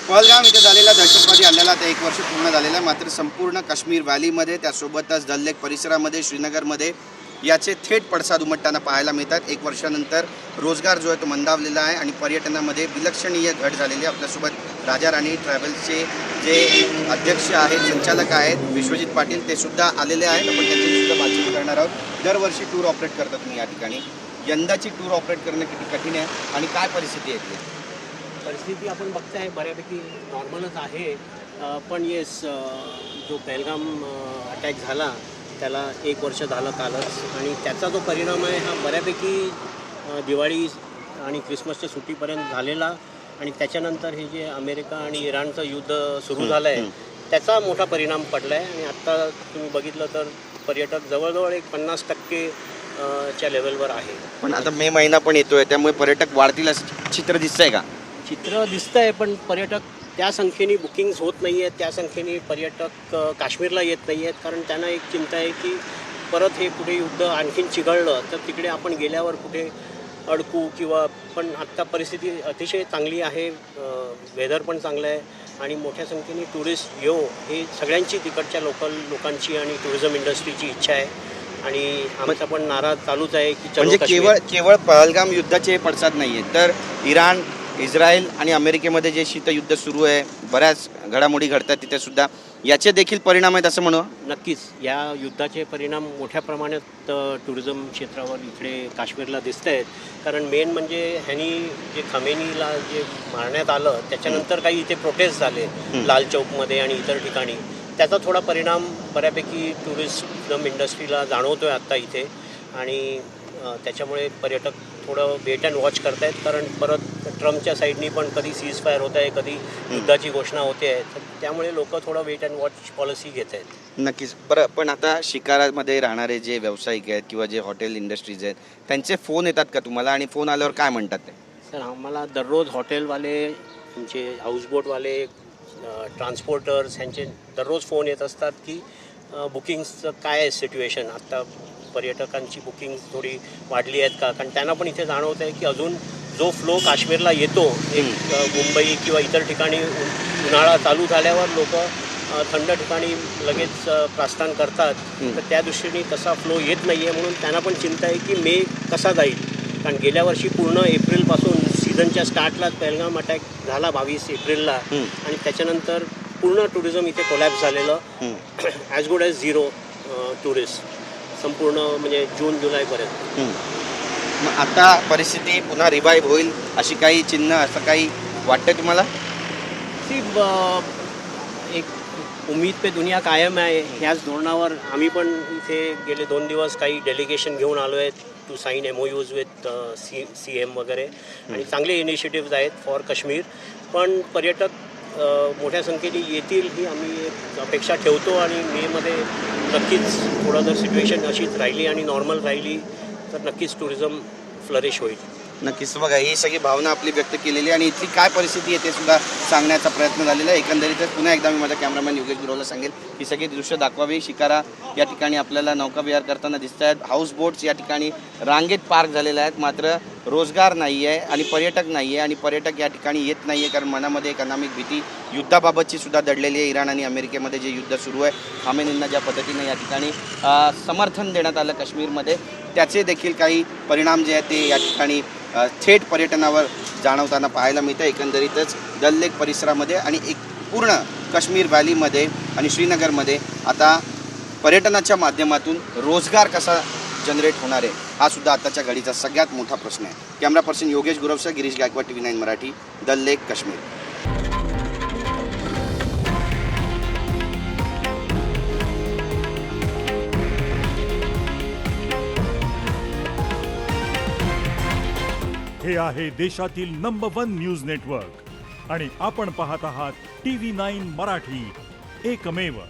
पहलगाम इथे झालेल्या दहशतवादी हल्ल्याला आता 1 वर्ष पूर्ण झालेलं आहे. मात्र संपूर्ण काश्मीर व्हॅलीमध्ये त्यासोबतच दल लेक परिसरामध्ये श्रीनगरमध्ये याचे थेट पडसाद उमटताना पाहायला मिळतात. 1 वर्षानंतर रोजगार जो आहे तो मंदावलेला आहे आणि पर्यटनामध्ये विलक्षणीय घट झालेली आहे. आपल्यासोबत राजा राणी ट्रॅव्हल्सचे जे अध्यक्ष आहेत, संचालक आहेत विश्वजित पाटील, ते सुद्धा आलेले आहेत. आपण त्यांच्याशी सुद्धा बातचीत करणार आहोत. दरवर्षी टूर ऑपरेट करता तुम्ही या ठिकाणी, यंदाची टूर ऑपरेट करणं किती कठीण आहे आणि काय परिस्थिती आहे इथली? परिस्थिती आपण बघताय बऱ्यापैकी नॉर्मलच आहे. पण येस, जो पहलगाम अटॅक झाला त्याला 1 वर्ष झालं कालच, आणि त्याचा जो परिणाम आहे हा बऱ्यापैकी दिवाळी आणि ख्रिसमसच्या सुट्टीपर्यंत झालेला, आणि त्याच्यानंतर हे जे अमेरिका आणि इराणचं युद्ध सुरू झालं आहे त्याचा मोठा परिणाम पडला आहे. आणि आत्ता तुम्ही बघितलं तर पर्यटक जवळजवळ एक 50% च्या लेवलवर आहे. पण आता मे महिना पण येतोय, त्यामुळे पर्यटक वाढतील असं चित्र दिसतंय का? चित्र दिसतं आहे, पण पर्यटक त्या संख्येने बुकिंग्स होत नाही आहेत, त्या संख्येने पर्यटक काश्मीरला येत नाही आहेत. कारण त्यांना एक चिंता आहे की परत हे पुढे युद्ध आणखीन चिघळलं तर तिकडे आपण गेल्यावर कुठे अडकू किंवा. पण आत्ता परिस्थिती अतिशय चांगली आहे, वेदर पण चांगलं आहे आणि मोठ्या संख्येने टुरिस्ट येऊ हे सगळ्यांची, तिकडच्या लोकांची आणि टुरिझम इंडस्ट्रीची इच्छा आहे. आणि आमचा पण नारा चालूच आहे की म्हणजे केवळ पहलगाम युद्धाचे पडसाद नाही आहेत, तर इराण, इस्रायल आणि अमेरिकेमध्ये जे शीतयुद्ध सुरू आहे, बऱ्याच घडामोडी घडतात तिथे सुद्धा याचे देखील परिणाम आहेत असं म्हणू? नक्कीच या युद्धाचे परिणाम मोठ्या प्रमाणात टुरिझम क्षेत्रावर इकडे काश्मीरला दिसत आहेत. कारण मेन म्हणजे ह्यांनी जे खमेनीला जे मारण्यात आलं त्याच्यानंतर काही इथे प्रोटेस्ट झाले लाल चौकमध्ये आणि इतर ठिकाणी, त्याचा थोडा परिणाम बऱ्यापैकी टुरिझम इंडस्ट्रीला जाणवतो आहे आत्ता इथे. आणि त्याच्यामुळे पर्यटक थोडं वेट अँड वॉच करतायत. कारण परत ट्रम्पच्या साईडनी पण कधी सीज फायर होत आहे, कधी युद्धाची घोषणा होते आहे, तर त्यामुळे लोक थोडं वेट अँड वॉच पॉलिसी घेत आहेत. नक्कीच. बरं, पण आता शिकारामध्ये राहणारे जे व्यावसायिक आहेत किंवा जे हॉटेल इंडस्ट्रीज आहेत त्यांचे फोन येतात का तुम्हाला, आणि फोन आल्यावर काय म्हणतात ते? सर, आम्हाला दररोज हॉटेलवाले, तुमचे हाऊसबोटवाले, ट्रान्सपोर्टर्स ह्यांचे दररोज फोन येत असतात की बुकिंग्सचं काय आहे सिच्युएशन, आत्ता पर्यटकांची बुकिंग थोडी वाढली आहेत का. कारण त्यांना पण इथे जाणवतं आहे की अजून जो फ्लो काश्मीरला येतो एक मुंबई किंवा इतर ठिकाणी उन्हाळा चालू झाल्यावर लोक थंड ठिकाणी लगेच प्रस्थान करतात, तर त्या दृष्टीने तसा फ्लो येत नाही आहे. म्हणून त्यांना पण चिंता आहे की मे कसा जाईल. कारण गेल्या वर्षी पूर्ण एप्रिलपासून सीझनच्या स्टार्टलाच पहलगाम अटॅक झाला 22 एप्रिलला, आणि त्याच्यानंतर पूर्ण टुरिझम इथे कोलॅप्स झालेलं, as good as zero tourist संपूर्ण म्हणजे जून जुलैपर्यंत. मग आता परिस्थिती पुन्हा रिवाईव्ह होईल अशी काही चिन्ह, असं काही वाटतं तुम्हाला? एक उम्मीद पे दुनिया कायम आहे ह्याच धोरणावर आम्ही पण इथे गेले 2 दिवस काही डेलिगेशन घेऊन आलो आहेत to sign MOUs with CM वगैरे, आणि चांगले इनिशिएटिव्ज आहेत फॉर काश्मीर. पण पर्यटक मोठ्या संख्येने येतील ही आम्ही एक अपेक्षा ठेवतो. आणि मेमध्ये नक्कीच थोडं जर सिच्युएशन अशीच राहिली आणि नॉर्मल राहिली तर नक्कीच टुरिझम फ्लरिश होईल. नक्कीच. बघा, ही सगळी भावना आपली व्यक्त केलेली आणि इथली काय परिस्थिती आहे ते सुद्धा सांगण्याचा प्रयत्न झालेला आहे. एकंदरीतच पुन्हा एकदा मी माझ्या कॅमेरामॅन योगेश गुरवला सांगेल ही सगळी दृश्य दाखवावी. शिकारा या ठिकाणी आपल्याला नौकाविहार करताना दिसत आहेत, हाऊस बोट्स या ठिकाणी रांगेत पार्क झालेल्या आहेत, मात्र रोजगार नाही आहे आणि पर्यटक नाही आहे. आणि पर्यटक या ठिकाणी येत नाही आहे कारण मनामध्ये एक अनामिक भीती युद्धाबाबतची सुद्धा दडलेली आहे. इराण आणि अमेरिकेमध्ये जे युद्ध सुरू आहे, खामेनींना ज्या पद्धतीने या ठिकाणी समर्थन देण्यात आलं काश्मीरमध्ये, त्याचे देखील काही परिणाम जे आहेत ते या ठिकाणी थेट पर्यटनावर जाणवताना पाहायला मिळतं. एकंदरीतच दल लेक परिसरामध्ये आणि एक पूर्ण काश्मीर व्हॅलीमध्ये आणि श्रीनगरमध्ये आता पर्यटनाच्या माध्यमातून रोजगार कसा जनरेट होणार आहे हा सुद्धा आताच्या घडीचा सगळ्यात मोठा प्रश्न आहे. कॅमेरा पर्सन योगेश गुरवसह गिरीश गायकवाड, TV9 मराठी, दल लेक, काश्मीर. हे आहे देशातील नंबर 1 न्यूज नेटवर्क आणि आपण पाहत आहात TV9 मराठी, एकमेव.